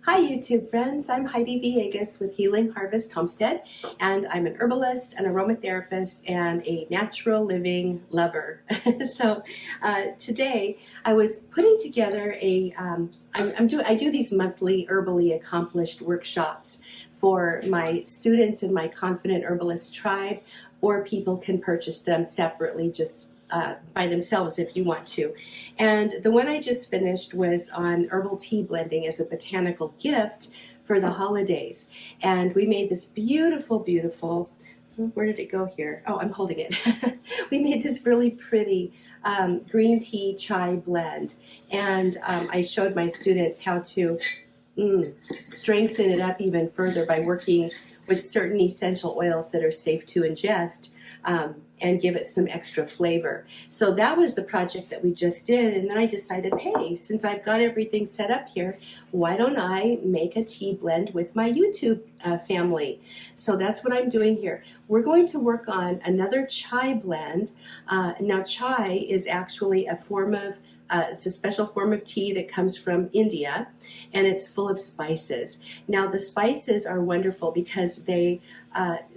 Hi YouTube friends, I'm Heidi Villegas with Healing Harvest Homestead, and I'm an herbalist, an aromatherapist, and a natural living lover. Today I was putting together I do these monthly Herbally Accomplished Workshops for my students in my Confident Herbalist tribe, or people can purchase them separately just by themselves if you want to. And the one I just finished was on herbal tea blending as a botanical gift for the holidays. And we made this beautiful, where did it go here? Oh, I'm holding it. We made this really pretty green tea chai blend. And I showed my students how to strengthen it up even further by working with certain essential oils that are safe to ingest. And give it some extra flavor. So that was the project that we just did, and then I decided, hey, since I've got everything set up here, why don't I make a tea blend with my YouTube family? So that's what I'm doing here. We're going to work on another chai blend. Now chai is actually a form of it's a special form of tea that comes from India, and it's full of spices. Now the spices are wonderful because they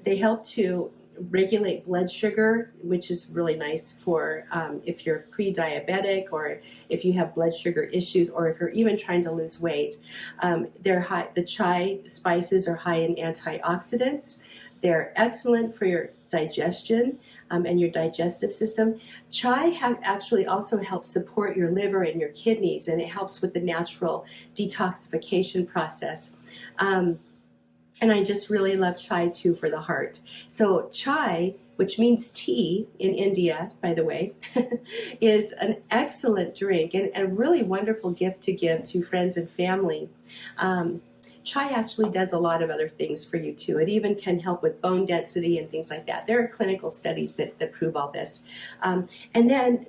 help to regulate blood sugar, which is really nice for if you're pre-diabetic, or if you have blood sugar issues, or if you're even trying to lose weight. The chai spices are high in antioxidants. They're excellent for your digestion and your digestive system. Chai actually also helps support your liver and your kidneys, and it helps with the natural detoxification process. And I just really love chai too for the heart. So chai, which means tea in India, by the way, is an excellent drink and a really wonderful gift to give to friends and family. Chai actually does a lot of other things for you too. It even can help with bone density and things like that. There are clinical studies that prove all this. And then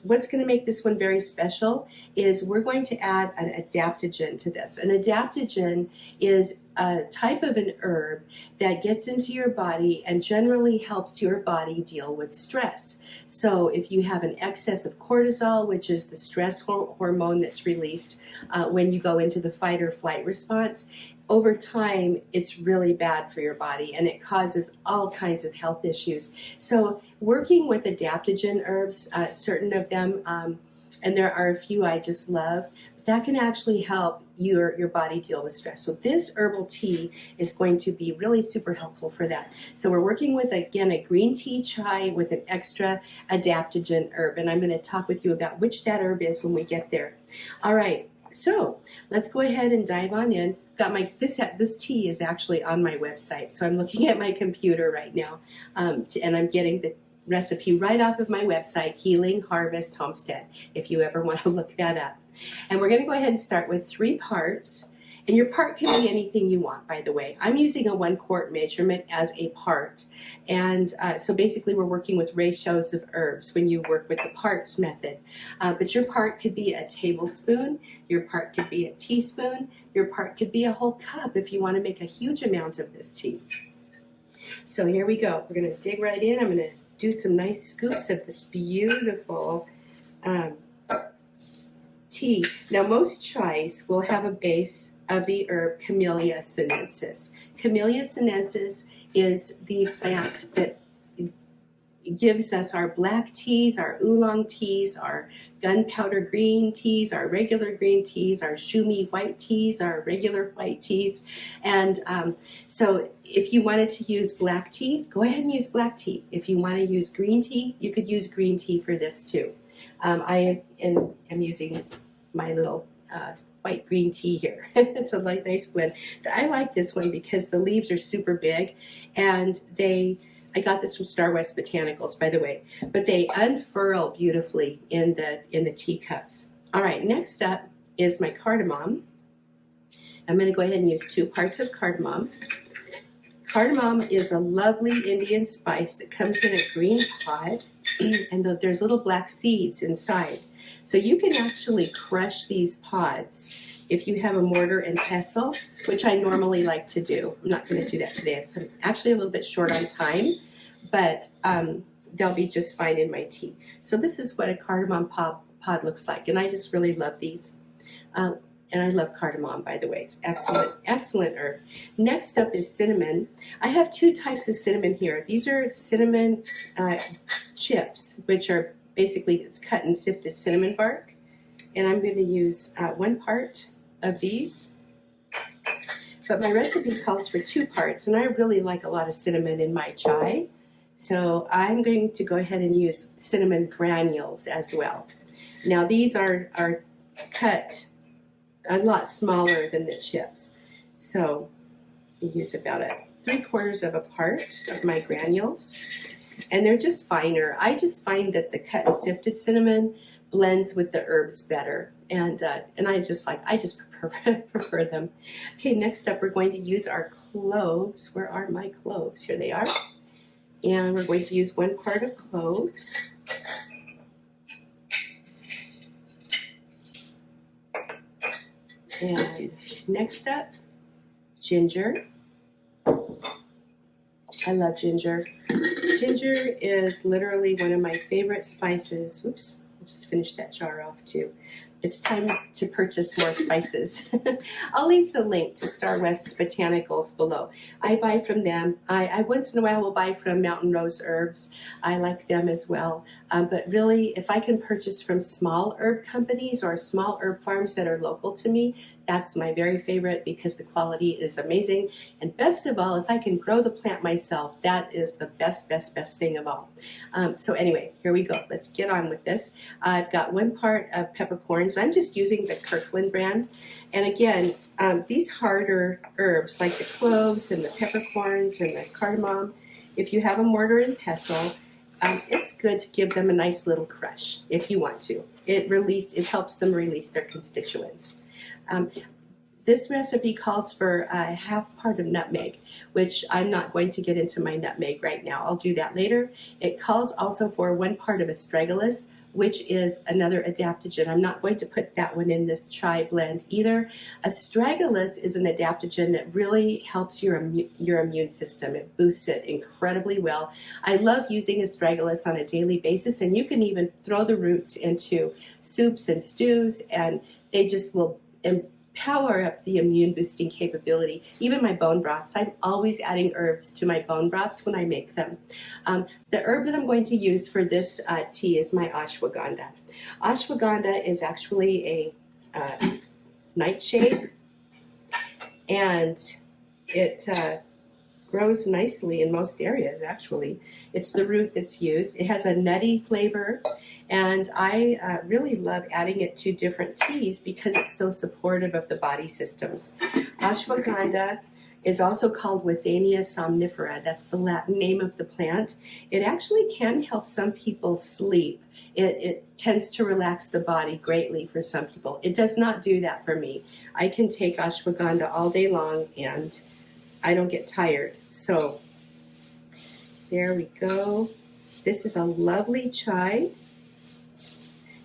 what's going to make this one very special is we're going to add an adaptogen to this. An adaptogen is a type of an herb that gets into your body and generally helps your body deal with stress. So if you have an excess of cortisol, which is the stress hormone that's released when you go into the fight or flight response, over time, it's really bad for your body, and it causes all kinds of health issues. So working with adaptogen herbs, certain of them, and there are a few I just love, that can actually help your body deal with stress. So this herbal tea is going to be really super helpful for that. So we're working with, again, a green tea chai with an extra adaptogen herb, and I'm going to talk with you about which that herb is when we get there. All right. So let's go ahead and dive on in. This tea is actually on my website, so I'm looking at my computer right now, and I'm getting the recipe right off of my website, Healing Harvest Homestead, if you ever want to look that up. And we're going to go ahead and start with 3 parts. And your part can be anything you want, by the way. I'm using a 1 quart measurement as a part. And so basically we're working with ratios of herbs when you work with the parts method. But your part could be a tablespoon, your part could be a teaspoon, your part could be a whole cup if you want to make a huge amount of this tea. So here we go. We're going to dig right in. I'm going to do some nice scoops of this beautiful tea. Now most chais will have a base of the herb Camellia sinensis. Camellia sinensis is the plant that gives us our black teas, our oolong teas, our gunpowder green teas, our regular green teas, our shumi white teas, our regular white teas. And so if you wanted to use black tea, go ahead and use black tea. If you want to use green tea, you could use green tea for this too. I am using my little white green tea here. It's a nice blend. I like this one because the leaves are super big, and I got this from Star West Botanicals, by the way, but they unfurl beautifully in the teacups. All right, next up is my cardamom. I'm going to go ahead and use 2 parts of cardamom. Cardamom is a lovely Indian spice that comes in a green pod, and there's little black seeds inside. So you can actually crush these pods if you have a mortar and pestle, which I normally like to do. I'm not going to do that today. I'm actually a little bit short on time, but they'll be just fine in my tea. So this is what a cardamom pod looks like, and I just really love these. And I love cardamom, by the way. It's excellent, excellent herb. Next up is cinnamon. I have two types of cinnamon here. These are cinnamon chips, which are basically, it's cut and sifted cinnamon bark. And I'm going to use 1 part of these. But my recipe calls for 2 parts, and I really like a lot of cinnamon in my chai. So I'm going to go ahead and use cinnamon granules as well. Now these are cut a lot smaller than the chips. So I use about 3/4 of a part of my granules. And they're just finer. I just find that the cut and sifted cinnamon blends with the herbs better. And I just prefer them. Okay, next up we're going to use our cloves. Where are my cloves? Here they are. And we're going to use 1 part of cloves. And next up, ginger. I love ginger. Ginger is literally one of my favorite spices. Oops, I'll just finish that jar off too. It's time to purchase more spices. I'll leave the link to Star West Botanicals below. I buy from them. I once in a while will buy from Mountain Rose Herbs. I like them as well. But really, if I can purchase from small herb companies or small herb farms that are local to me, that's my very favorite because the quality is amazing. And best of all, if I can grow the plant myself, that is the best thing of all. So anyway, here we go. Let's get on with this. I've got 1 part of peppercorns. I'm just using the Kirkland brand. And again, these harder herbs like the cloves and the peppercorns and the cardamom, if you have a mortar and pestle, it's good to give them a nice little crush if you want to. It helps them release their constituents. This recipe calls for a 1/2 part of nutmeg, which I'm not going to get into my nutmeg right now. I'll do that later. It calls also for 1 part of Astragalus, which is another adaptogen. I'm not going to put that one in this chai blend either. Astragalus is an adaptogen that really helps your immune system. It boosts it incredibly well. I love using Astragalus on a daily basis, and you can even throw the roots into soups and stews, and they just will empower up the immune boosting capability. Even my bone broths, I'm always adding herbs to my bone broths when I make them. The herb that I'm going to use for this tea is my ashwagandha. Ashwagandha is actually a nightshade, and it grows nicely in most areas, actually. It's the root that's used. It has a nutty flavor, and I really love adding it to different teas because it's so supportive of the body systems. Ashwagandha is also called Withania somnifera. That's the Latin name of the plant. It actually can help some people sleep. It tends to relax the body greatly for some people. It does not do that for me. I can take ashwagandha all day long and I don't get tired. So there we go. This is a lovely chai.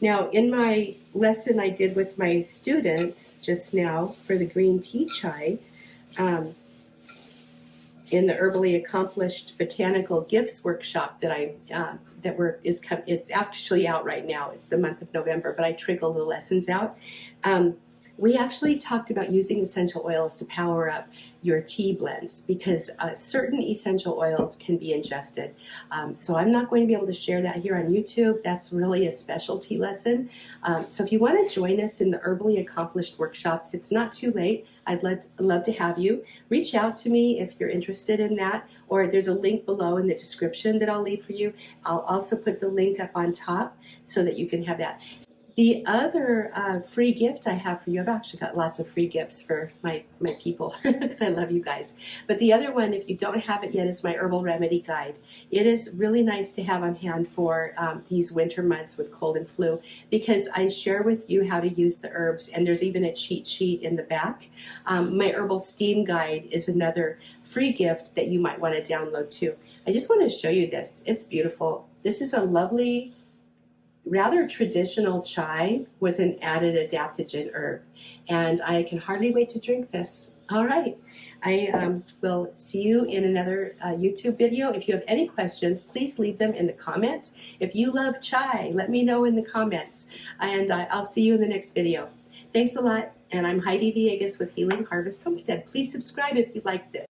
Now, in my lesson I did with my students just now for the green tea chai, in the Herbally Accomplished Botanical Gifts workshop that it's actually out right now. It's the month of November, but I trickle the lessons out. We actually talked about using essential oils to power up your tea blends because certain essential oils can be ingested. So I'm not going to be able to share that here on YouTube. That's really a specialty lesson. So if you want to join us in the Herbally Accomplished Workshops, it's not too late. I'd love to have you. Reach out to me if you're interested in that, or there's a link below in the description that I'll leave for you. I'll also put the link up on top so that you can have that. The other free gift I have for you, I've actually got lots of free gifts for my people because I love you guys. But the other one, if you don't have it yet, is my herbal remedy guide. It is really nice to have on hand for these winter months with cold and flu because I share with you how to use the herbs, and there's even a cheat sheet in the back. My herbal steam guide is another free gift that you might want to download too. I just want to show you this. It's beautiful. This is a lovely, rather traditional chai with an added adaptogen herb, and I can hardly wait to drink this. All right, I will see you in another YouTube video. If you have any questions, please leave them in the comments. If you love chai, let me know in the comments, and I'll see you in the next video. Thanks a lot. And I'm Heidi Villegas with Healing Harvest Homestead. Please subscribe if you like this.